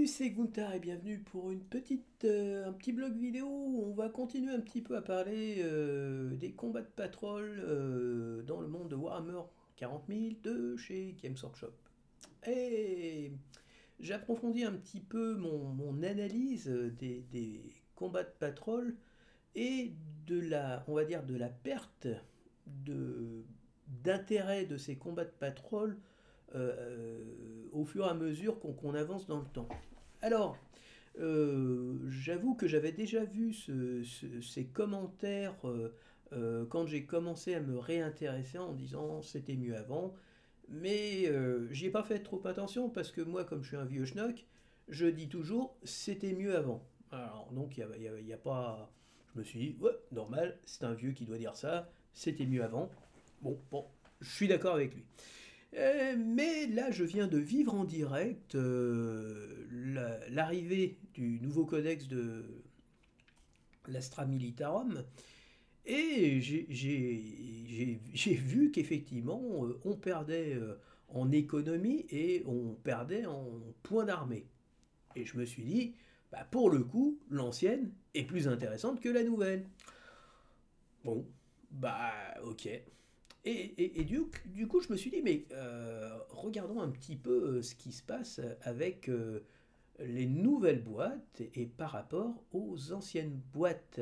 Salut, c'est Gunther et bienvenue pour un petit blog vidéo où on va continuer un petit peu à parler des combats de patrol dans le monde de Warhammer 40 000 de chez Games Workshop. Et j'approfondis un petit peu mon analyse des combats de patrol et de la, on va dire, de la perte de, d'intérêt de ces combats de patrol au fur et à mesure qu'on avance dans le temps. Alors, j'avoue que j'avais déjà vu ces commentaires quand j'ai commencé à me réintéresser en disant c'était mieux avant, mais j'y ai pas fait trop attention parce que moi, comme je suis un vieux schnock, je dis toujours c'était mieux avant. Alors, donc, il y a pas. Je me suis dit, ouais, normal, c'est un vieux qui doit dire ça, c'était mieux avant. Bon, je suis d'accord avec lui. Mais là, je viens de vivre en direct l'arrivée du nouveau codex de l'Astra Militarum et j'ai vu qu'effectivement, on perdait en économie et on perdait en points d'armée. Et je me suis dit, bah, pour le coup, l'ancienne est plus intéressante que la nouvelle. Bon, bah ok. Du coup, je me suis dit, mais regardons un petit peu ce qui se passe avec les nouvelles boîtes et par rapport aux anciennes boîtes.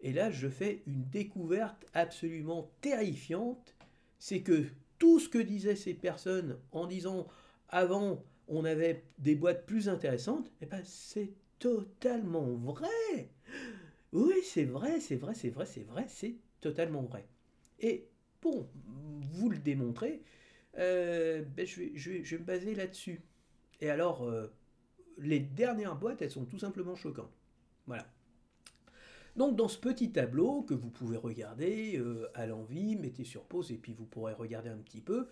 Et là, je fais une découverte absolument terrifiante. C'est que tout ce que disaient ces personnes en disant avant on avait des boîtes plus intéressantes, eh ben c'est totalement vrai. Oui, c'est totalement vrai. Et pour vous le démontrer, ben, je vais me baser là-dessus. Et alors, les dernières boîtes, elles sont tout simplement choquantes. Voilà. Donc dans ce petit tableau que vous pouvez regarder à l'envie, mettez sur pause et puis vous pourrez regarder un petit peu,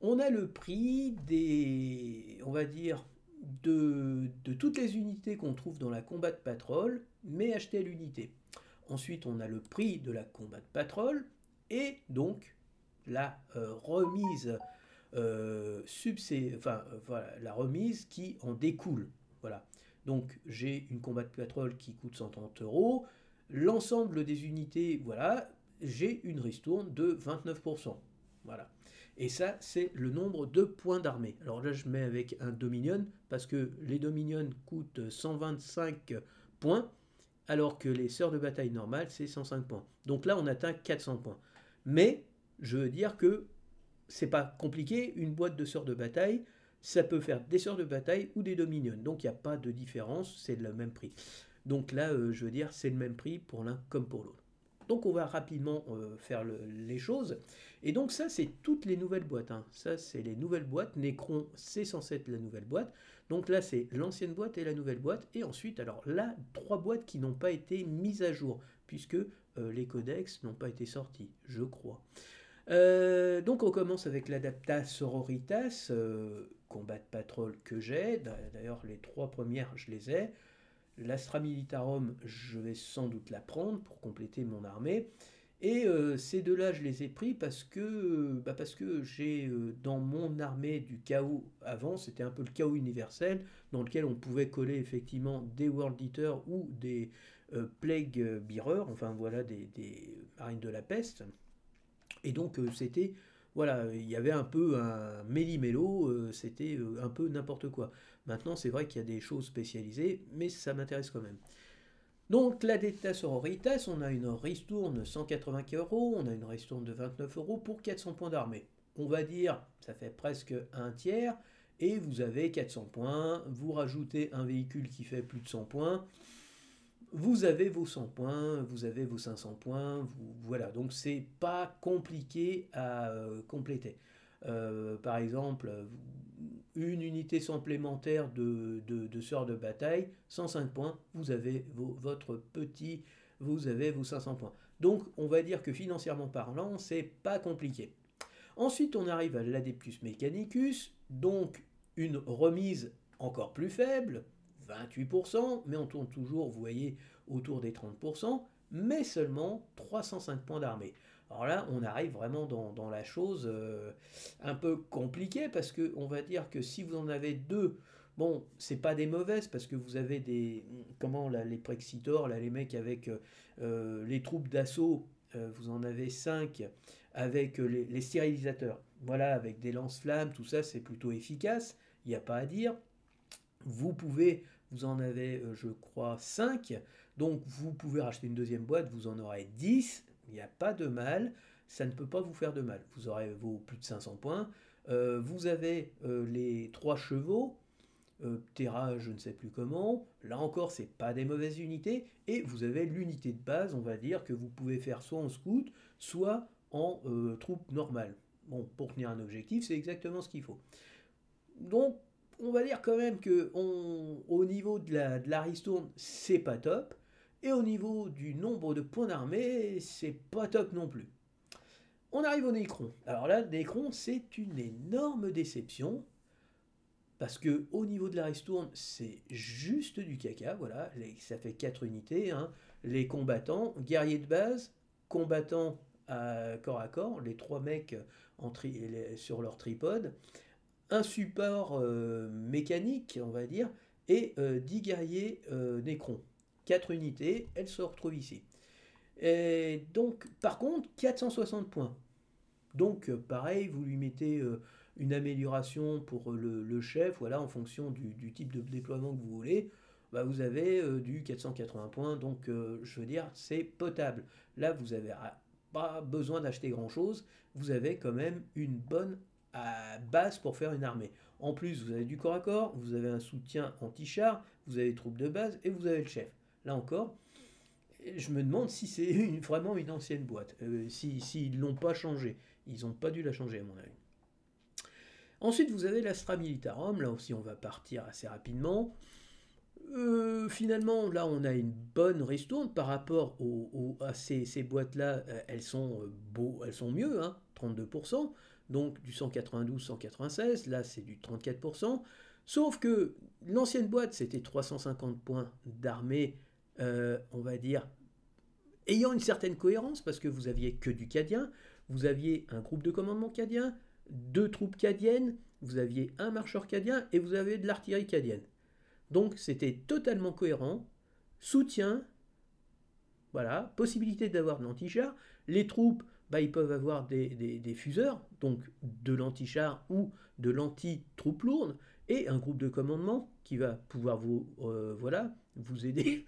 on a le prix des, on va dire, de toutes les unités qu'on trouve dans la combat de patrol, mais achetées à l'unité. Ensuite, on a le prix de la combat de patrol et donc la remise voilà, la remise qui en découle. Voilà. Donc j'ai une combat de patrol qui coûte 130 euros. L'ensemble des unités, voilà, j'ai une ristourne de 29%. Voilà. Et ça, c'est le nombre de points d'armée. Alors là, je mets avec un Dominion, parce que les Dominion coûtent 125 points, alors que les sœurs de bataille normales, c'est 105 points. Donc là, on atteint 400 points. Mais, je veux dire que c'est pas compliqué, une boîte de sœurs de bataille, ça peut faire des sœurs de bataille ou des dominions. Donc il n'y a pas de différence, c'est le même prix. Donc là, je veux dire, c'est le même prix pour l'un comme pour l'autre. Donc on va rapidement faire les choses. Et donc ça, c'est toutes les nouvelles boîtes, hein. Ça, c'est les nouvelles boîtes. Necron, c'est censé être la nouvelle boîte. Donc là, c'est l'ancienne boîte et la nouvelle boîte. Et ensuite, alors là, trois boîtes qui n'ont pas été mises à jour, puisque les codex n'ont pas été sortis, je crois. Donc on commence avec l'Adapta Sororitas, combat de patrol que j'ai. D'ailleurs, les trois premières, je les ai. L'Astra Militarum, je vais sans doute la prendre pour compléter mon armée. Et ces deux-là, je les ai pris parce que j'ai dans mon armée du chaos avant, c'était un peu le chaos universel, dans lequel on pouvait coller effectivement des World Eaters ou des Plague Bearers, enfin voilà, des marines de la peste. Et donc c'était, voilà, il y avait un peu un méli-mélo, c'était un peu n'importe quoi. Maintenant c'est vrai qu'il y a des choses spécialisées, mais ça m'intéresse quand même. Donc la Detta Sororitas, on a une ristourne 180 euros, on a une ristourne de 29 euros pour 400 points d'armée. On va dire, ça fait presque un tiers, et vous avez 400 points, vous rajoutez un véhicule qui fait plus de 100 points, vous avez vos 100 points, vous avez vos 500 points, voilà, donc c'est pas compliqué à compléter. Par exemple, une unité supplémentaire de sœurs de bataille, 105 points, vous avez votre petit, vous avez vos 500 points. Donc on va dire que financièrement parlant, c'est pas compliqué. Ensuite, on arrive à l'Adeptus Mechanicus, donc une remise encore plus faible, 28%, mais on tourne toujours, vous voyez, autour des 30%, mais seulement 305 points d'armée. Alors là, on arrive vraiment dans la chose un peu compliquée, parce qu'on va dire que si vous en avez deux Bon, c'est pas des mauvaises parce que vous avez des. Comment là, les Prexitors, là, les mecs avec les troupes d'assaut, vous en avez 5 avec les stérilisateurs. Voilà, avec des lance-flammes, tout ça, c'est plutôt efficace, il n'y a pas à dire. Vous pouvez, vous en avez, je crois, 5. Donc vous pouvez racheter une deuxième boîte, vous en aurez 10. Il n'y a pas de mal. Ça ne peut pas vous faire de mal. Vous aurez vos plus de 500 points. Vous avez les 3 chevaux. Terra, je ne sais plus comment. Là encore, c'est pas des mauvaises unités. Et vous avez l'unité de base, on va dire, que vous pouvez faire soit en scout, soit en troupe normale. Bon, pour tenir un objectif, c'est exactement ce qu'il faut. Donc, on va dire quand même que au niveau de la ristourne, c'est pas top. Et au niveau du nombre de points d'armée, c'est pas top non plus. On arrive au Necron. Alors là, le Necron, c'est une énorme déception. Parce que au niveau de la ristourne, c'est juste du caca. Voilà, ça fait 4 unités. Hein. Les combattants, guerriers de base, combattants à corps, les 3 mecs sur leur tripode, un support mécanique, on va dire, et 10 guerriers Necron. 4 unités, elles se retrouvent ici. Et donc, par contre, 460 points. Donc, pareil, vous lui mettez une amélioration pour le chef, voilà, en fonction du type de déploiement que vous voulez. Bah, vous avez du 480 points, donc je veux dire, c'est potable. Là, vous n'avez pas besoin d'acheter grand-chose. Vous avez quand même une bonne base pour faire une armée. En plus, vous avez du corps à corps, vous avez un soutien anti-char, vous avez les troupes de base et vous avez le chef. Là encore, je me demande si c'est vraiment une ancienne boîte, s'ils ne l'ont pas changé. Ils n'ont pas dû la changer à mon avis. Ensuite, vous avez l'Astra Militarum, là aussi on va partir assez rapidement. Finalement, là on a une bonne ristourne par rapport à ces boîtes-là, elles sont mieux, hein, 32%, donc du 192-196, là c'est du 34%, sauf que l'ancienne boîte c'était 350 points d'armée, on va dire, ayant une certaine cohérence, parce que vous aviez que du cadien, vous aviez un groupe de commandement cadien, 2 troupes cadiennes, vous aviez un marcheur cadien et vous avez de l'artillerie cadienne. Donc c'était totalement cohérent. Soutien, voilà, possibilité d'avoir de l'anti-char. Les troupes, bah, ils peuvent avoir des fuseurs, donc de l'anti-char ou de l'anti-troupe lourde, et un groupe de commandement qui va pouvoir vous aider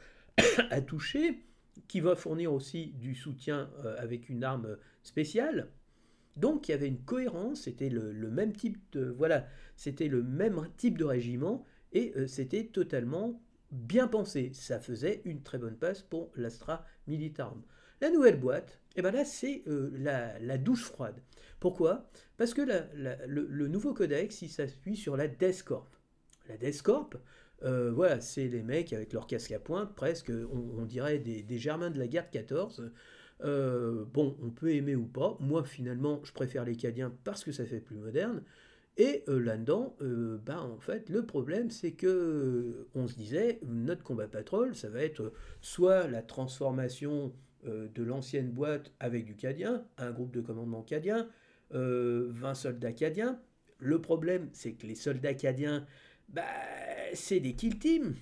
à toucher, qui va fournir aussi du soutien avec une arme spéciale. Donc il y avait une cohérence, c'était le même type de régiment et c'était totalement bien pensé. Ça faisait une très bonne base pour l'Astra Militarum. La nouvelle boîte, et ben là c'est la douche froide. Pourquoi? Parce que le nouveau codex, il s'appuie sur la Death Corp. La Death Corp, voilà, c'est les mecs avec leur casque à pointe, presque, on dirait des Germains de la guerre de 14. Bon, on peut aimer ou pas. Moi, finalement, je préfère les Cadiens parce que ça fait plus moderne. Et là-dedans, en fait, le problème, c'est que on se disait, notre combat patrol, ça va être soit la transformation de l'ancienne boîte avec du Cadien, un groupe de commandement Cadien, 20 soldats Cadiens. Le problème, c'est que les soldats Cadiens, bah, c'est des kill teams.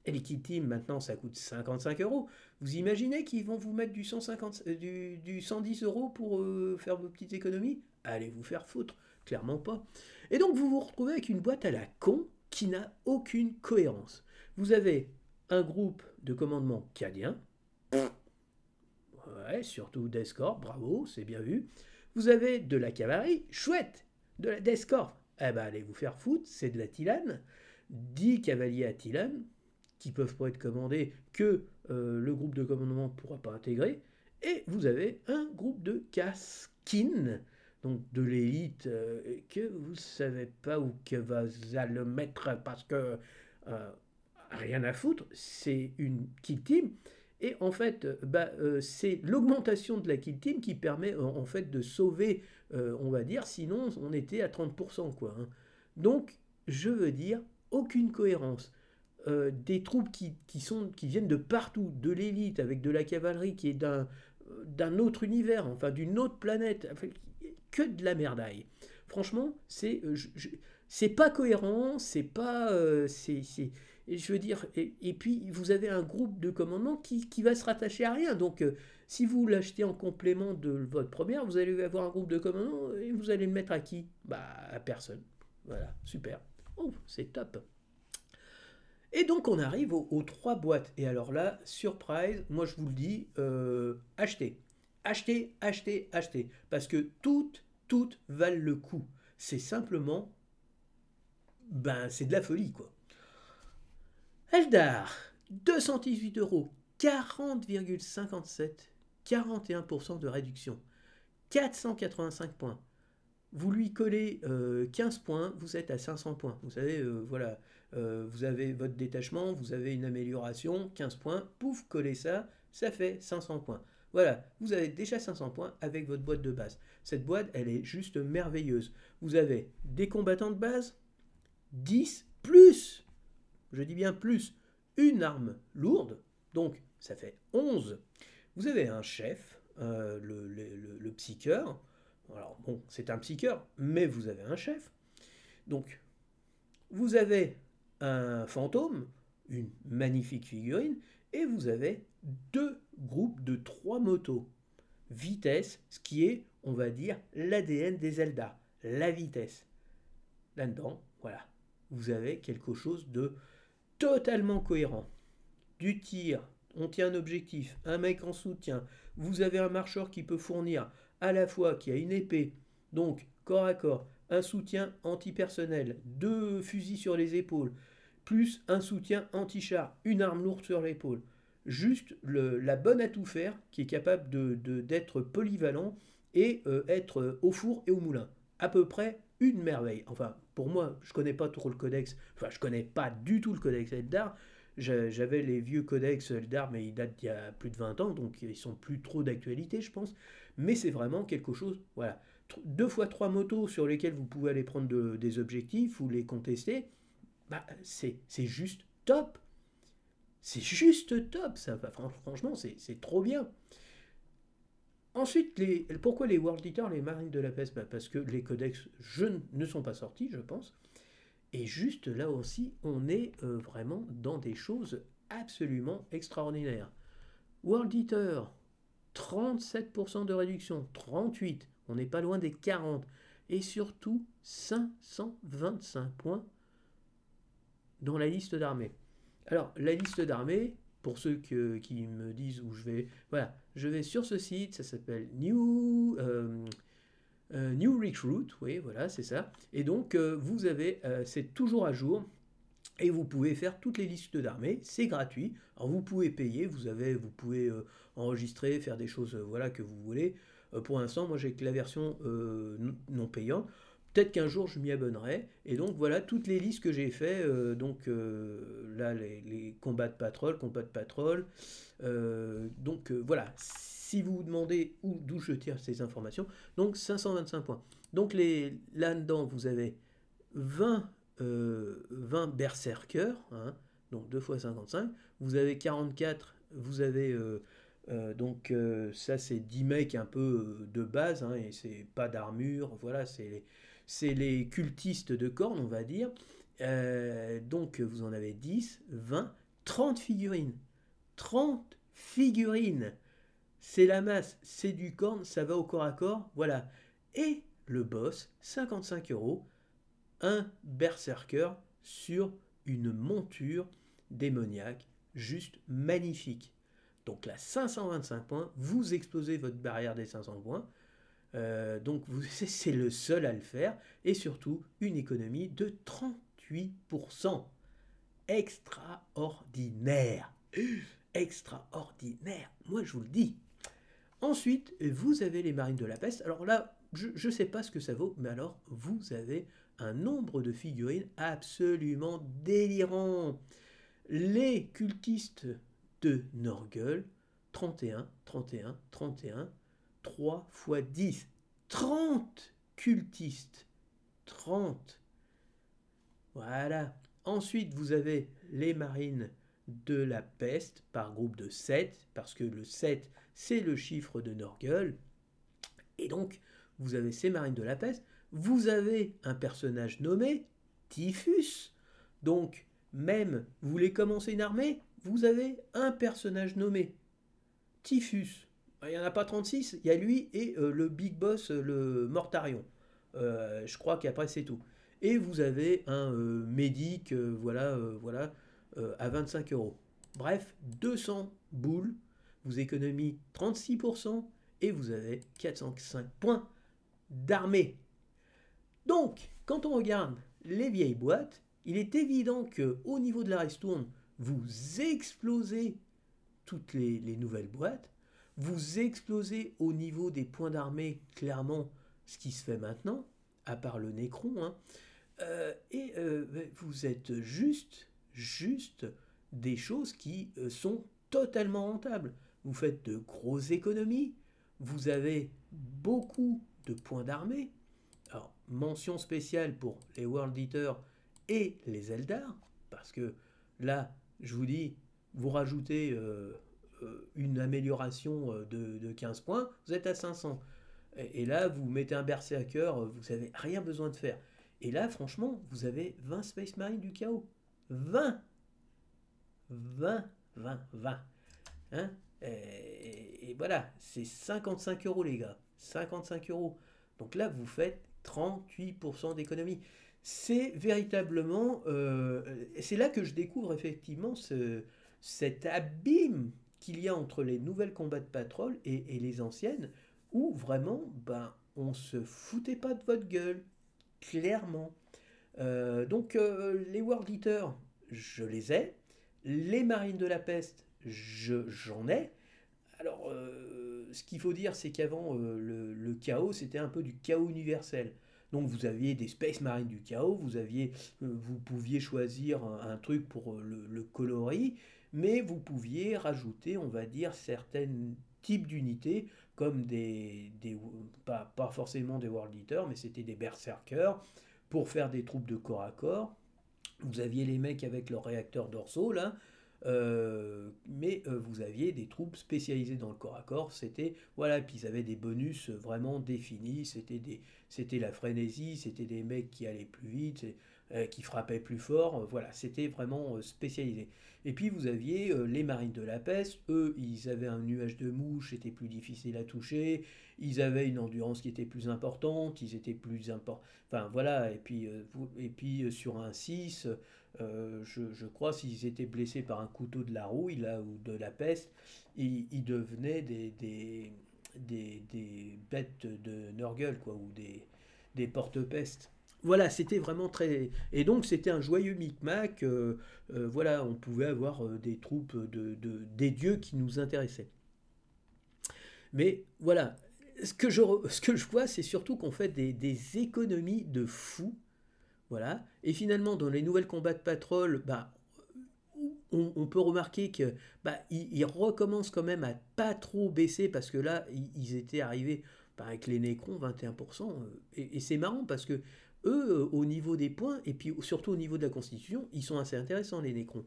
Et les kill teams, maintenant, ça coûte 55 euros. Vous imaginez qu'ils vont vous mettre du 110 euros pour faire vos petites économies? Allez vous faire foutre, clairement pas. Et donc vous vous retrouvez avec une boîte à la con qui n'a aucune cohérence. Vous avez un groupe de commandement cadien, ouais, surtout d'escorte, bravo, c'est bien vu. Vous avez de la cavalerie, chouette, de la d'escorte. Eh ben allez vous faire foutre, c'est de la Tilane. 10 cavaliers à Tilane, qui peuvent pas être commandés, que le groupe de commandement ne pourra pas intégrer, et vous avez un groupe de casquines, donc de l'élite, que vous ne savez pas où que va le mettre, parce que rien à foutre, c'est une kill team, et en fait, c'est l'augmentation de la kill team qui permet en fait de sauver, on va dire, sinon on était à 30%, quoi. Hein. Donc, je veux dire, aucune cohérence. Des troupes qui viennent de partout, de l'élite, avec de la cavalerie qui est d'un autre univers, enfin d'une autre planète, enfin, que de la merdaille. Franchement, C'est pas cohérent, c'est pas. Je veux dire, et puis vous avez un groupe de commandement qui va se rattacher à rien. Donc, si vous l'achetez en complément de votre première, vous allez avoir un groupe de commandement et vous allez le mettre à qui? Bah, à personne. Voilà, super. Oh, c'est top. Et donc, on arrive aux trois boîtes. Et alors là, surprise, moi je vous le dis, achetez. Achetez, achetez, achetez. Parce que toutes valent le coup. C'est simplement, ben, c'est de la folie, quoi. Eldar, 218 euros, 40,57, 41% de réduction, 485 points. Vous lui collez 15 points, vous êtes à 500 points. Vous savez, voilà, vous avez votre détachement, vous avez une amélioration, 15 points, pouf, collez ça, ça fait 500 points. Voilà, vous avez déjà 500 points avec votre boîte de base. Cette boîte, elle est juste merveilleuse. Vous avez des combattants de base, 10 plus, je dis bien plus, une arme lourde, donc ça fait 11. Vous avez un chef, le psycheur. Alors bon, c'est un psycheur, mais vous avez un chef. Donc, vous avez un fantôme, une magnifique figurine, et vous avez deux groupes de trois motos. Vitesse, ce qui est, on va dire, l'ADN des Zelda, la vitesse. Là-dedans, voilà, vous avez quelque chose de totalement cohérent. Du tir, on tient un objectif, un mec en soutien, vous avez un marcheur qui peut fournir à la fois qui a une épée, donc corps à corps, un soutien antipersonnel, deux fusils sur les épaules, plus un soutien anti-char, une arme lourde sur l'épaule. Juste la bonne à tout faire qui est capable d'être polyvalent et être au four et au moulin. À peu près une merveille. Enfin, pour moi, je connais pas trop le codex, enfin, je connais pas du tout le codex Eldar. J'avais les vieux codex Eldar, mais ils datent d'il y a plus de 20 ans, donc ils sont plus trop d'actualité, je pense. Mais c'est vraiment quelque chose, voilà. Deux fois trois motos sur lesquelles vous pouvez aller prendre des objectifs ou les contester, bah, c'est juste top. C'est juste top, ça. Franchement, c'est trop bien. Ensuite, pourquoi les World Eaters, les Marines de la Peste? Bah, parce que les codex ne sont pas sortis, je pense. Et juste là aussi, on est vraiment dans des choses absolument extraordinaires. World Eater, 37% de réduction, 38, on n'est pas loin des 40. Et surtout, 525 points dans la liste d'armées. Alors, la liste d'armées, pour ceux qui me disent où je vais, voilà, je vais sur ce site, ça s'appelle New Recruit, oui, voilà, c'est ça. Et donc, vous avez, c'est toujours à jour. Et vous pouvez faire toutes les listes d'armées, c'est gratuit. Alors vous pouvez payer, vous pouvez enregistrer, faire des choses voilà, que vous voulez. Pour l'instant, moi j'ai que la version non payante. Peut-être qu'un jour je m'y abonnerai. Et donc voilà toutes les listes que j'ai fait. Là, les combats de patrol. Voilà, si vous vous demandez d'où je tire ces informations, donc 525 points. Donc là-dedans, vous avez 20 berserkers, hein, donc 2 fois 55. Vous avez 44, vous avez ça c'est 10 mecs un peu de base, hein, et c'est pas d'armure, voilà, c'est les cultistes de cornes, on va dire. Donc vous en avez 10, 20, 30 figurines. 30 figurines. C'est la masse, c'est du corne, ça va au corps à corps, voilà. Et le boss, 55 euros, un berserker sur une monture démoniaque, juste magnifique. Donc là, 525 points, vous explosez votre barrière des 500 points, c'est le seul à le faire, et surtout une économie de 38%. Extraordinaire. Extraordinaire, moi je vous le dis. Ensuite, vous avez les marines de la peste. Alors là, je ne sais pas ce que ça vaut, mais alors vous avez un nombre de figurines absolument délirant. Les cultistes de Norgul, 31, 31, 31, 3 fois 10. 30 cultistes. 30. Voilà. Ensuite, vous avez les marines de la peste par groupe de 7, parce que le 7, c'est le chiffre de Norgul. Et donc, vous avez ces marines de la peste. Vous avez un personnage nommé, Typhus. Donc, même, vous voulez commencer une armée, vous avez un personnage nommé Typhus. Il n'y en a pas 36, il y a lui et le big boss, le Mortarion. Je crois qu'après c'est tout. Et vous avez un médic, voilà, à 25 euros. Bref, 200 boules, vous économisez 36% et vous avez 405 points d'armée. Donc, quand on regarde les vieilles boîtes, il est évident qu'au niveau de la ristourne, vous explosez toutes les nouvelles boîtes, vous explosez au niveau des points d'armée, clairement, ce qui se fait maintenant, à part le Nécron, hein, vous êtes juste des choses qui sont totalement rentables. Vous faites de grosses économies, vous avez beaucoup de points d'armée. Alors, mention spéciale pour les World Eaters et les Eldar, parce que là, je vous dis, vous rajoutez une amélioration de 15 points, vous êtes à 500. Et là, vous mettez un Berserker, vous n'avez rien besoin de faire. Et là, franchement, vous avez 20 Space Marines du chaos. 20 20. Hein et voilà, c'est 55 euros, les gars. 55 euros. Donc là, vous faites 38% d'économie. C'est véritablement... c'est là que je découvre effectivement cet abîme qu'il y a entre les nouvelles combats de patrol et les anciennes, où vraiment, ben, on se foutait pas de votre gueule, clairement. Les World Eaters, je les ai. Les Marines de la Peste, j'en ai. Alors, ce qu'il faut dire, c'est qu'avant, le chaos, c'était un peu du chaos universel. Donc, vous aviez des Space Marines du chaos, vous pouviez choisir un truc pour le coloris, mais vous pouviez rajouter, on va dire, certains types d'unités, comme pas forcément des World Eaters, mais c'était des Berserkers, pour faire des troupes de corps à corps. Vous aviez les mecs avec leurs réacteurs dorsaux, là, vous aviez des troupes spécialisées dans le corps à corps, voilà, puis ils avaient des bonus vraiment définis, c'était la frénésie, c'était des mecs qui allaient plus vite, qui frappaient plus fort, voilà, c'était vraiment spécialisé. Et puis vous aviez les marines de la peste, eux, ils avaient un nuage de mouches, c'était plus difficile à toucher, ils avaient une endurance qui était plus importante, ils étaient plus importants, enfin voilà, sur un 6, je crois s'ils étaient blessés par un couteau de la rouille là, ou de la peste, ils devenaient des bêtes de Nurgle, quoi, ou des porte-pestes. Voilà, c'était vraiment très... Et donc c'était un joyeux micmac, voilà, on pouvait avoir des troupes des dieux qui nous intéressaient. Mais voilà, ce que je vois, c'est surtout qu'on fait des économies de fous. Voilà. Et finalement, dans les nouvelles combats de patrol, bah, on peut remarquer que bah, ils recommencent quand même à pas trop baisser parce que là, ils étaient arrivés bah, avec les Nécrons 21%. Et c'est marrant parce que eux, au niveau des points, et puis surtout au niveau de la Constitution, ils sont assez intéressants, les Nécrons.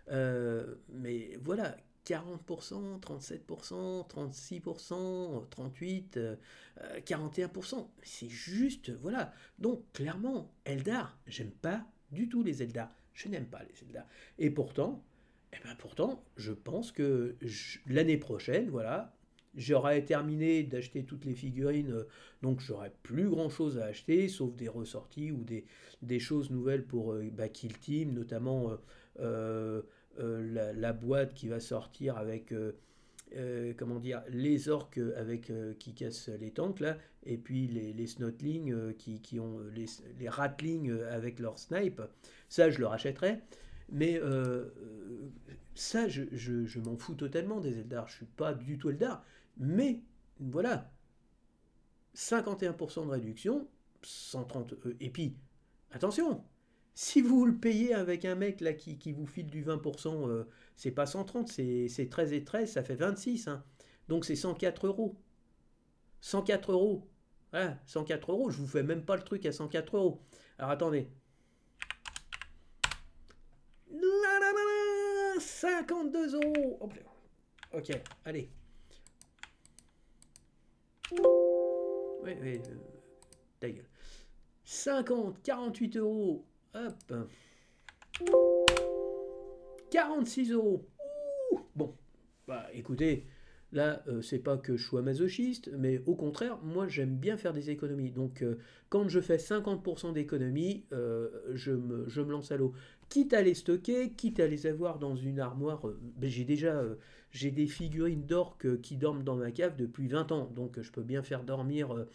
Mais voilà, 40%, 37%, 36%, 38%, 41%. C'est juste, voilà. Donc, clairement, Eldar, j'aime pas du tout les Eldar. Je n'aime pas les Eldar. Et pourtant, je pense que l'année prochaine, voilà, j'aurai terminé d'acheter toutes les figurines, donc j'aurai plus grand chose à acheter, sauf des ressorties ou des choses nouvelles pour Kill Team, notamment la boîte qui va sortir avec comment dire, les orques qui cassent les tanks là, et puis les snotlings qui ont les ratlings avec leur snipe. Ça, je le rachèterai. Mais ça, je m'en fous totalement des Eldar. Je suis pas du tout Eldar. Mais voilà, 51% de réduction, 130. Et puis, attention, si vous le payez avec un mec là qui vous file du 20%, c'est pas 130, c'est 13 et 13, ça fait 26. Hein. Donc c'est 104 euros. 104 euros. Voilà, 104 euros, je vous fais même pas le truc à 104 euros. Alors attendez. 52 euros. Ok, allez. Oui, ta gueule. 50, 48 euros. Hop. 46 euros. Ouh, bon, bah écoutez, là, c'est pas que je sois masochiste, mais au contraire, moi j'aime bien faire des économies. Donc, quand je fais 50% d'économies, je me lance à l'eau. Quitte à les stocker, quitte à les avoir dans une armoire. Ben, j'ai des figurines d'orques qui dorment dans ma cave depuis 20 ans. Donc, je peux bien faire dormir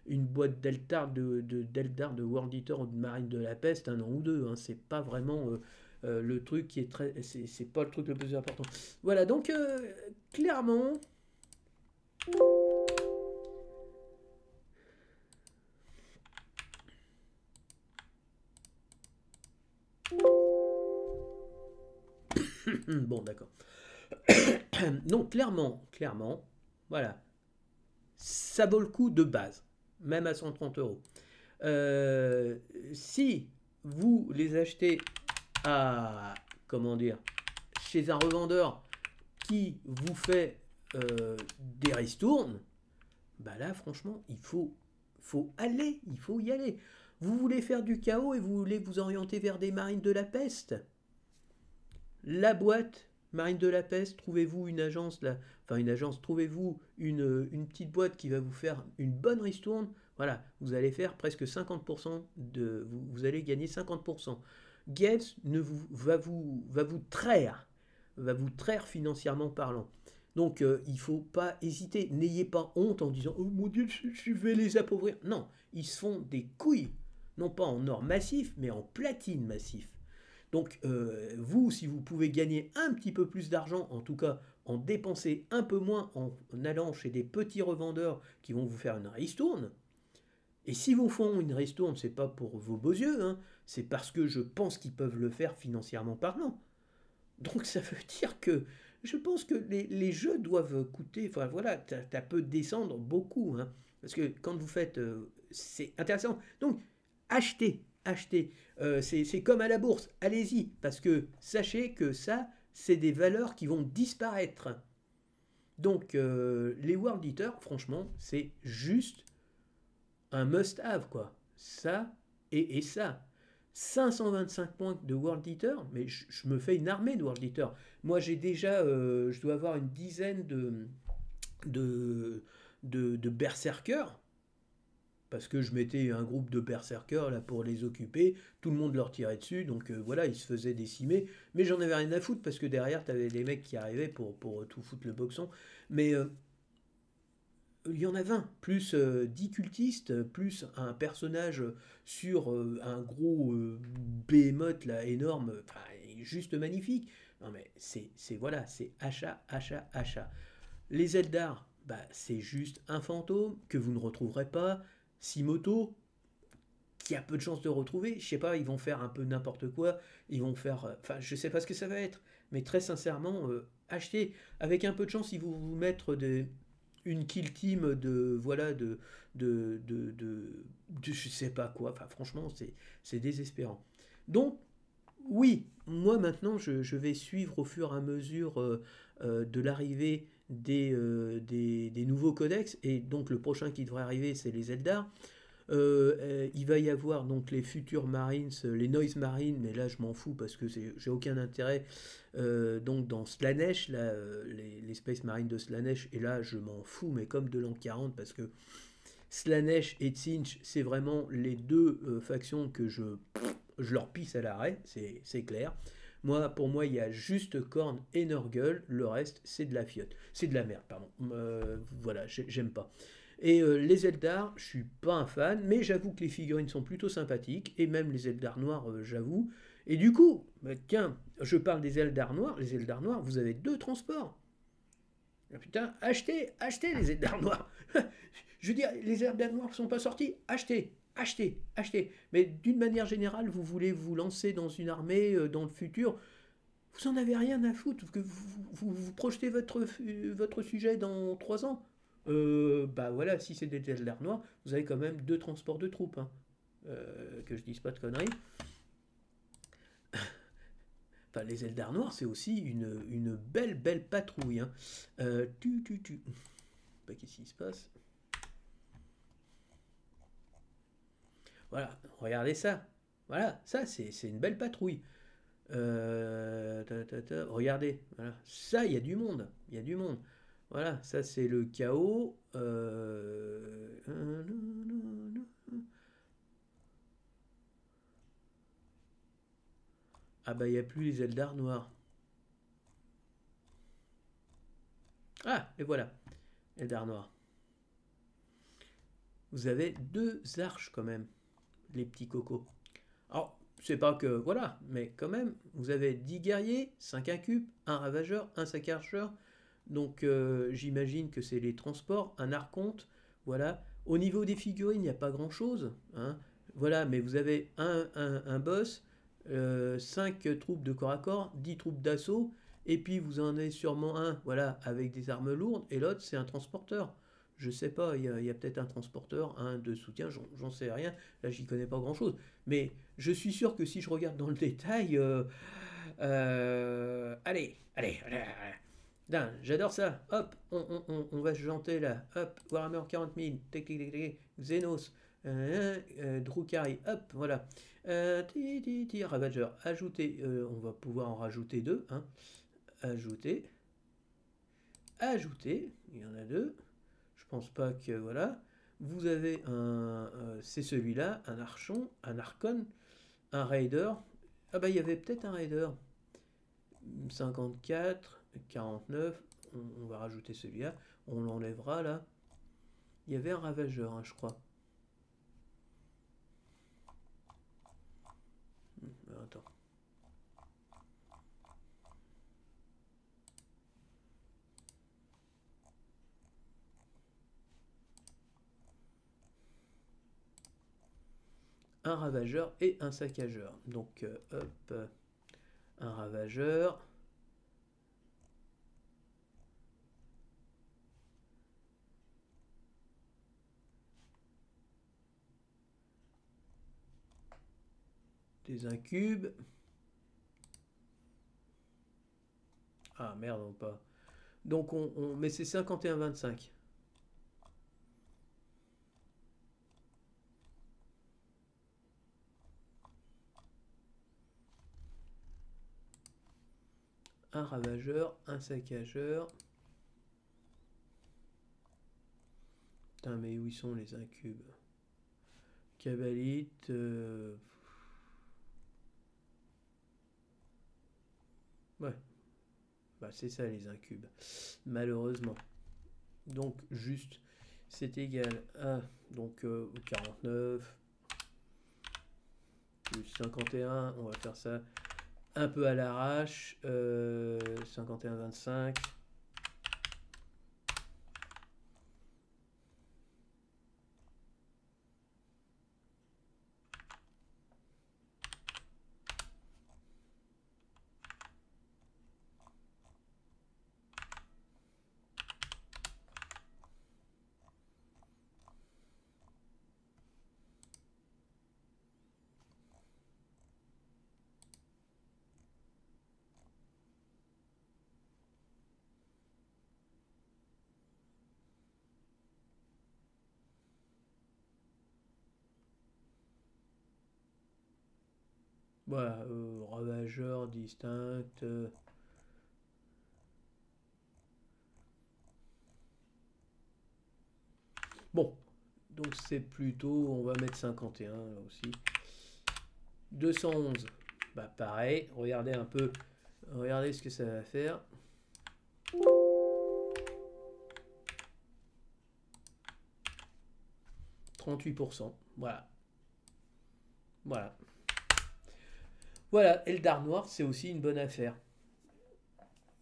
une boîte d'Eldar de World Eater ou de Marine de la Peste un an ou deux. Hein. C'est pas vraiment le truc qui est très. C'est pas le truc le plus important. Voilà, donc clairement. Bon, d'accord. Donc, clairement, voilà, ça vaut le coup de base, même à 130 euros. Euh, Si vous les achetez à, comment dire, chez un revendeur qui vous fait des ristournes, bah là, franchement, il faut y aller. Vous voulez faire du chaos et vous voulez vous orienter vers des marines de la peste. La boîte Marine de la Peste, trouvez-vous une agence là, enfin une agence, trouvez-vous une petite boîte qui va vous faire une bonne ristourne. Voilà, vous allez faire presque 50% vous allez gagner 50%. Gates va vous traire financièrement parlant. Donc il ne faut pas hésiter, n'ayez pas honte en disant oh mon Dieu je vais les appauvrir. Non, ils se font des couilles, non pas en or massif, mais en platine massif. Donc, vous, si vous pouvez gagner un petit peu plus d'argent, en tout cas en dépenser un peu moins en allant chez des petits revendeurs qui vont vous faire une ristourne, et si vous font une ristourne, c'est pas pour vos beaux yeux, hein, c'est parce que je pense qu'ils peuvent le faire financièrement parlant. Donc, ça veut dire que je pense que les jeux doivent coûter, enfin voilà, ça peut descendre beaucoup, hein, parce que quand vous faites, c'est intéressant. Donc, achetez. C'est comme à la bourse, allez-y, parce que sachez que ça, c'est des valeurs qui vont disparaître. Donc, les World Eaters, franchement, c'est juste un must-have, quoi. Ça et ça. 525 points de World Eater, mais je me fais une armée de World Eater. Moi, j'ai déjà, je dois avoir une dizaine de, de berserkers parce que je mettais un groupe de berserkers là pour les occuper, tout le monde leur tirait dessus, donc voilà, ils se faisaient décimer, mais j'en avais rien à foutre parce que derrière t'avais des mecs qui arrivaient pour tout foutre le boxon, mais il y en a 20, plus 10 cultistes, plus un personnage sur un gros behemoth là, énorme, enfin, juste magnifique. Non mais voilà, c'est achat. Les Eldar, bah, c'est juste un fantôme que vous ne retrouverez pas. Simoto, qui a peu de chances de retrouver, je sais pas, ils vont faire un peu n'importe quoi, ils vont faire, enfin, je sais pas ce que ça va être, mais très sincèrement, achetez, avec un peu de chance, ils vont vous mettre une kill team de, voilà, je sais pas quoi, enfin, franchement, c'est désespérant. Donc, oui, moi maintenant, je vais suivre au fur et à mesure de l'arrivée des nouveaux codex, et donc le prochain qui devrait arriver, c'est les Eldar. Il va y avoir donc les futurs Marines, les Noise Marines, mais là je m'en fous parce que j'ai aucun intérêt. Donc dans Slanesh, là, les Space Marines de Slanesh, et là je m'en fous, mais comme de l'an 40, parce que Slanesh et Tzinch, c'est vraiment les deux factions que je leur pisse à l'arrêt, c'est clair. Moi, pour moi, il y a juste Korn et Nurgle, le reste, c'est de la fiotte. C'est de la merde, pardon. Voilà, j'aime pas. Et les Eldar, je suis pas un fan, mais j'avoue que les figurines sont plutôt sympathiques, et même les Eldar noirs, j'avoue. Et du coup, bah, tiens, je parle des Eldar noirs, les Eldar noirs, vous avez deux transports. Ah, putain, achetez les Eldar noirs. Je veux dire, les Eldar noirs ne sont pas sortis, achetez. Mais d'une manière générale, vous voulez vous lancer dans une armée dans le futur, vous en avez rien à foutre, parce que vous projetez votre sujet dans 3 ans. Bah voilà, si c'est des Eldar noirs, vous avez quand même deux transports de troupes, hein. Que je dise pas de conneries. Enfin, les Eldar noirs, c'est aussi une belle patrouille, hein. Bah, qu'est-ce qui se passe? Voilà, regardez ça. Voilà, ça c'est une belle patrouille. Regardez, voilà. Ça, il y a du monde. Il y a du monde. Voilà, ça c'est le chaos. Ah bah il n'y a plus les Eldar noirs. Ah, et voilà, Eldar noirs. Vous avez deux arches quand même, les petits cocos. Alors, c'est pas que, voilà, mais quand même, vous avez 10 guerriers, 5 incubes, un ravageur, un sac-archeur. Donc, j'imagine que c'est les transports, un archonte, voilà. Au niveau des figurines, il n'y a pas grand-chose, hein. Voilà, mais vous avez un boss, 5 troupes de corps à corps, 10 troupes d'assaut, et puis vous en avez sûrement un, voilà, avec des armes lourdes, et l'autre, c'est un transporteur. Je sais pas, il y a peut-être un transporteur, un de soutien, j'en sais rien. Là, j'y connais pas grand-chose. Mais je suis sûr que si je regarde dans le détail, allez. J'adore ça. Hop, on va se janter là. Hop, Warhammer 40 000, Xenos, Drukhari, hop, voilà. Ravageur, ajouter, on va pouvoir en rajouter deux. Hein. Ajouter, il y en a deux. Je pense pas que, voilà. Vous avez c'est celui-là, un archon, un archon, un raider. Ah bah il y avait peut-être un raider. 54, 49, on va rajouter celui-là, on l'enlèvera là. Il y avait un ravageur, hein, je crois. Attends. Un ravageur et un saccageur. Donc, hop, un ravageur. Des incubes. Ah merde, on pas. Donc, mais c'est 51-25. Un ravageur, un saccageur. Putain, mais où ils sont les incubes? Cabalite. Ouais, bah c'est ça les incubes. Malheureusement. Donc, juste, c'est égal à donc 49 plus 51. On va faire ça un peu à l'arrache. 51-25. Voilà, ravageur distinct. Bon, donc c'est plutôt, on va mettre 51 là aussi. 211, bah pareil, regardez un peu, regardez ce que ça va faire. « 38%, voilà. Voilà. Voilà, Eldar Noir, c'est aussi une bonne affaire.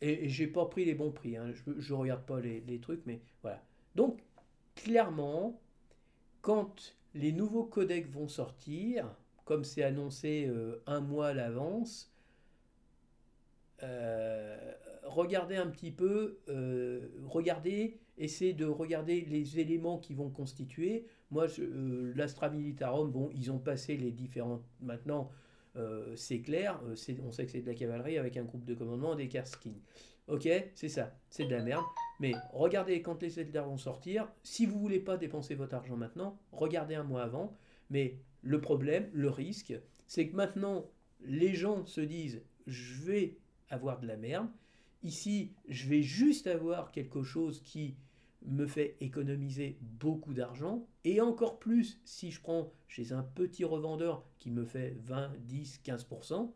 Et j'ai pas pris les bons prix, hein. Je regarde pas les trucs, mais voilà. Donc, clairement, quand les nouveaux codecs vont sortir, comme c'est annoncé un mois à l'avance, regardez un petit peu, essayez de regarder les éléments qui vont constituer. Moi, l'Astra Militarum, bon, ils ont passé les différentes. Maintenant, c'est clair, on sait que c'est de la cavalerie avec un groupe de commandement et des Karskins. Ok, c'est ça, c'est de la merde. Mais regardez quand les Eldar vont sortir. Si vous voulez pas dépenser votre argent maintenant, regardez un mois avant. Mais Le problème, le risque, c'est que maintenant, les gens se disent, je vais avoir de la merde. Ici, je vais juste avoir quelque chose qui me fait économiser beaucoup d'argent. Et encore plus si je prends chez un petit revendeur qui me fait 20, 10, 15%.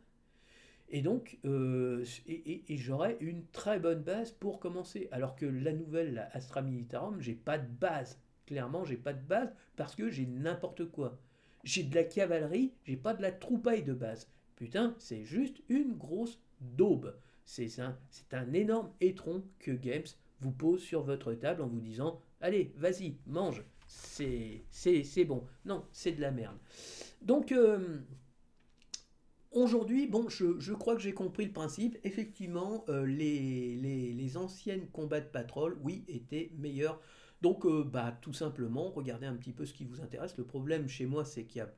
Et donc, et j'aurai une très bonne base pour commencer. Alors que la nouvelle, la Astra Militarum, j'ai pas de base. Clairement, j'ai pas de base parce que j'ai n'importe quoi. J'ai de la cavalerie, j'ai pas de la troupaille de base. Putain, c'est juste une grosse daube. C'est un énorme étron que Games vous pose sur votre table en vous disant allez, vas-y, mange. C'est bon. Non, c'est de la merde. Donc, aujourd'hui, bon, je crois que j'ai compris le principe. Effectivement, les anciennes combats de patrol, oui, étaient meilleurs. Donc, bah, tout simplement, regardez un petit peu ce qui vous intéresse. Le problème chez moi, c'est qu'il y a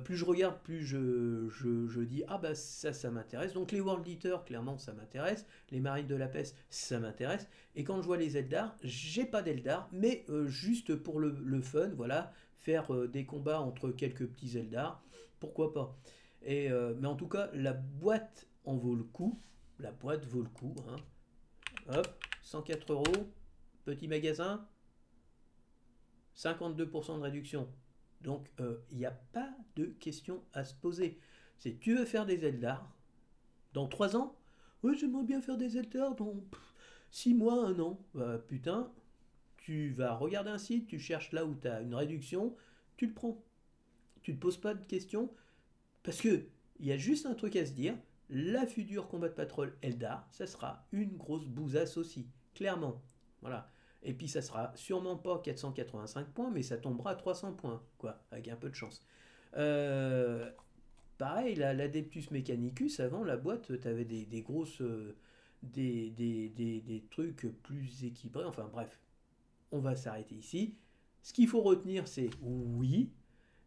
plus je regarde, plus je dis ah bah ça m'intéresse. Donc les World Eaters, clairement ça m'intéresse. Les Marines de la Peste, ça m'intéresse. Et quand je vois les Eldar, j'ai pas d'Eldar, mais juste pour le fun, voilà, faire des combats entre quelques petits Eldar, pourquoi pas. Mais en tout cas, la boîte en vaut le coup. La boîte vaut le coup. Hein. Hop, 104 euros. Petit magasin, 52% de réduction. Donc, il n'y a pas de question à se poser. C'est tu veux faire des Eldar dans 3 ans. Oui, j'aimerais bien faire des Eldar dans 6 mois, 1 an. Bah, putain, tu vas regarder un site, tu cherches là où tu as une réduction, tu le prends. Tu ne te poses pas de questions parce que il y a juste un truc à se dire, la future combat de patrol Eldar, ça sera une grosse bousasse aussi, clairement. Voilà. Et puis ça sera sûrement pas 485 points, mais ça tombera à 300 points, quoi, avec un peu de chance. Euh, Pareil, l'Adeptus Mechanicus, avant la boîte, tu avais des grosses. Des trucs plus équilibrés. Enfin bref, on va s'arrêter ici. Ce qu'il faut retenir, c'est oui,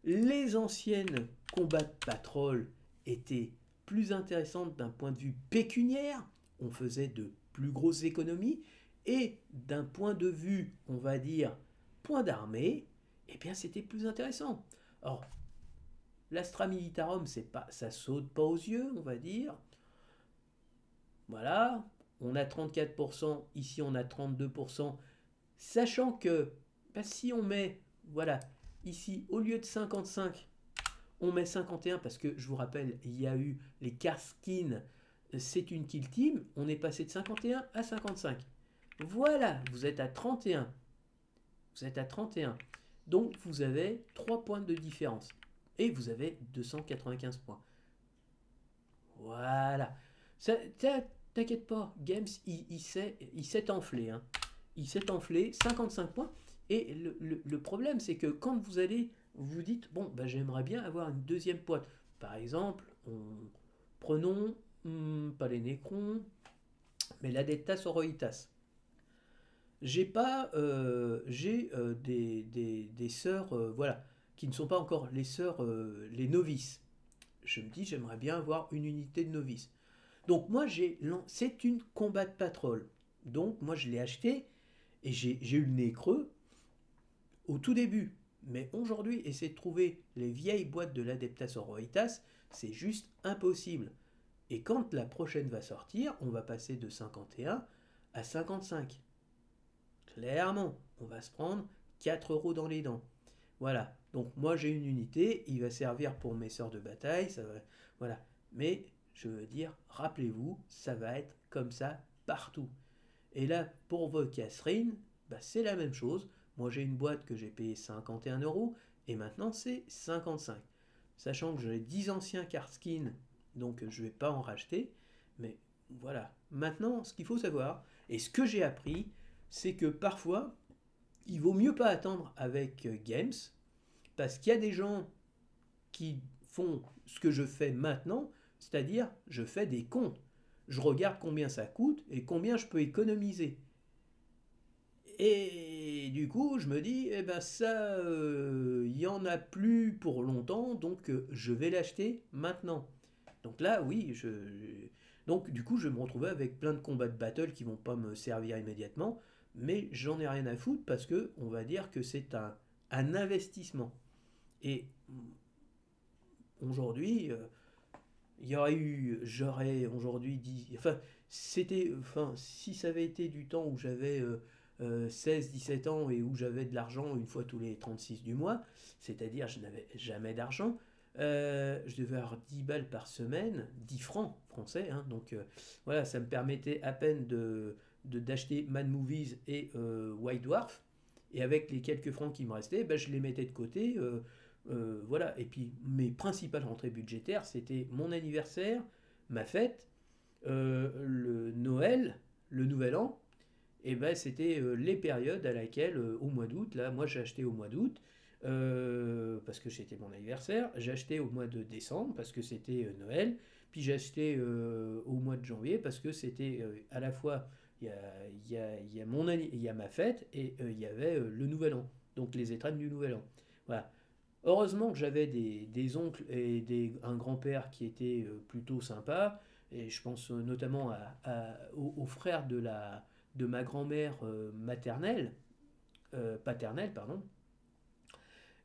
les anciennes combats de patrol étaient plus intéressantes d'un point de vue pécuniaire. On faisait de plus grosses économies. Et d'un point de vue, on va dire, point d'armée, eh bien c'était plus intéressant. Or, l'Astra Militarum, c'est pas, ça saute pas aux yeux, on va dire. Voilà, on a 34%, ici on a 32%, sachant que bah, si on met, voilà, ici au lieu de 55, on met 51 parce que je vous rappelle, il y a eu les Karskins, c'est une kill team, on est passé de 51 à 55. Voilà, vous êtes à 31. Vous êtes à 31. Donc vous avez 3 points de différence. Et vous avez 295 points. Voilà. T'inquiète pas, Games, il s'est enflé. Hein. Il s'est enflé, 55 points. Et le problème, c'est que quand vous allez, vous dites, bon, bah, j'aimerais bien avoir une deuxième boîte. Par exemple, prenons, pas les Necrons, mais l'Adeptas Oroitas. J'ai pas, j'ai des sœurs, voilà, qui ne sont pas encore les sœurs, les novices. Je me dis, j'aimerais bien avoir une unité de novices. Donc moi, c'est une combat de patrol. Donc moi, je l'ai acheté et j'ai eu le nez creux au tout début. Mais aujourd'hui, essayer de trouver les vieilles boîtes de l'Adeptas Oroitas, c'est juste impossible. Et quand la prochaine va sortir, on va passer de 51 à 55. Clairement, on va se prendre 4 euros dans les dents. Voilà. Donc moi j'ai une unité, il va servir pour mes sœurs de bataille, ça va, voilà. Mais je veux dire, rappelez-vous, ça va être comme ça partout. Et là, pour vos Catherine, bah, c'est la même chose. Moi j'ai une boîte que j'ai payée 51 euros et maintenant c'est 55. Sachant que j'ai 10 anciens Karskins, donc je ne vais pas en racheter. Mais voilà. Maintenant, ce qu'il faut savoir, et ce que j'ai appris, c'est que parfois, il vaut mieux pas attendre avec Games, parce qu'il y a des gens qui font ce que je fais maintenant, c'est-à-dire je fais des comptes. Je regarde combien ça coûte et combien je peux économiser. Et du coup, je me dis, eh ben ça, il n'y en a plus pour longtemps, donc je vais l'acheter maintenant. Donc là, oui, donc du coup, je vais me retrouver avec plein de combats de battle qui vont pas me servir immédiatement, mais j'en ai rien à foutre parce que on va dire que c'est un investissement. Et aujourd'hui, j'aurais aujourd'hui dit, enfin, si ça avait été du temps où j'avais 16-17 ans et où j'avais de l'argent une fois tous les 36 du mois, c'est-à-dire je n'avais jamais d'argent, je devais avoir 10 balles par semaine, 10 francs français, hein, donc voilà, ça me permettait à peine d'acheter Mad Movies et White Dwarf, et avec les quelques francs qui me restaient, ben, je les mettais de côté. Voilà, et puis mes principales rentrées budgétaires, c'était mon anniversaire, ma fête, le Noël, le Nouvel An, et ben c'était les périodes à laquelle, au mois d'août, là, moi j'ai acheté au mois d'août, parce que c'était mon anniversaire, j'ai acheté au mois de décembre, parce que c'était Noël, puis j'ai acheté au mois de janvier, parce que c'était à la fois, il y a ma fête, et il y avait le Nouvel An, donc les étrennes du Nouvel An. Voilà. Heureusement que j'avais des oncles et un grand-père qui étaient plutôt sympas, et je pense notamment aux frères de ma grand-mère maternelle, paternelle, pardon,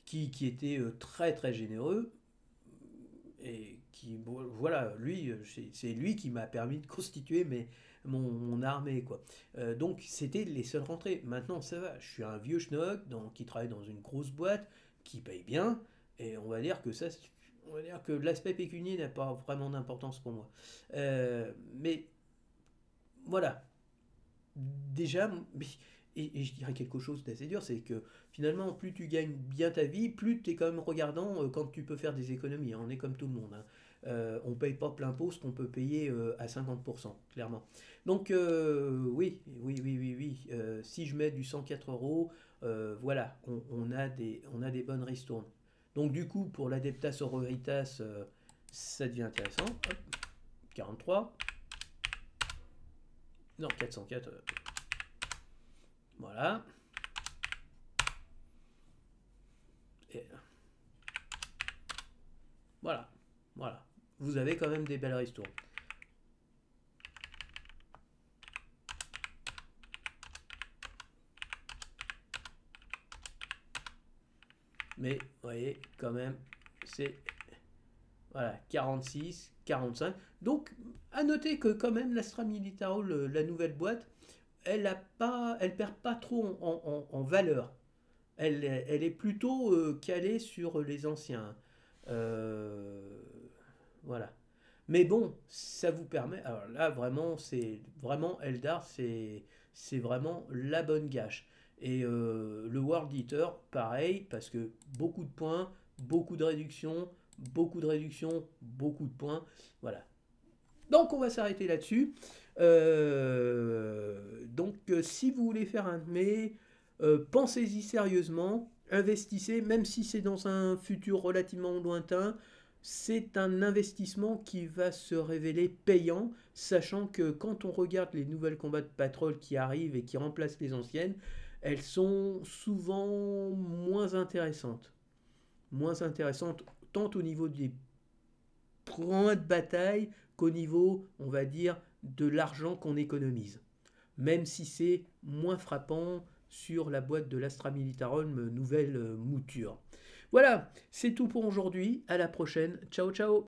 qui étaient très très généreux, et qui, bon, voilà, lui, c'est lui qui m'a permis de constituer mon armée, quoi. Donc c'était les seules rentrées. Maintenant, ça va, je suis un vieux schnock qui travaille dans une grosse boîte, qui paye bien, et on va dire que l'aspect pécunier n'a pas vraiment d'importance pour moi. Mais voilà, déjà, et je dirais quelque chose d'assez dur, c'est que finalement, plus tu gagnes bien ta vie, plus tu es quand même regardant quand tu peux faire des économies, hein. On est comme tout le monde, hein. On ne paye pas plein pot ce qu'on peut payer à 50%, clairement. Donc, oui, oui, oui, oui, oui. Si je mets du 104 euros, voilà, on a des bonnes ristournes. Donc, du coup, pour l'Adeptas Sororitas, ça devient intéressant. Hop, 43. Non, 404. Voilà. Et voilà. Voilà. Vous avez quand même des belles ristournes. Mais, vous voyez, quand même, c'est voilà, 46, 45. Donc, à noter que quand même, l'Astra Militaro, la nouvelle boîte, elle perd pas trop en valeur. Elle est plutôt calée sur les anciens. Euh, voilà. Mais bon, ça vous permet. Alors là, vraiment, c'est vraiment Eldar, c'est vraiment la bonne gâche. Et le World Eater, pareil, parce que beaucoup de points, beaucoup de réductions, beaucoup de réductions, beaucoup de points. Voilà. Donc on va s'arrêter là-dessus. Si vous voulez faire un de mes, pensez-y sérieusement, investissez, même si c'est dans un futur relativement lointain, c'est un investissement qui va se révéler payant, sachant que quand on regarde les nouvelles combats de patrol qui arrivent et qui remplacent les anciennes, elles sont souvent moins intéressantes. Moins intéressantes tant au niveau des points de bataille qu'au niveau, on va dire, de l'argent qu'on économise. Même si c'est moins frappant sur la boîte de l'Astra Militarum nouvelle mouture. Voilà, c'est tout pour aujourd'hui. À la prochaine. Ciao, ciao.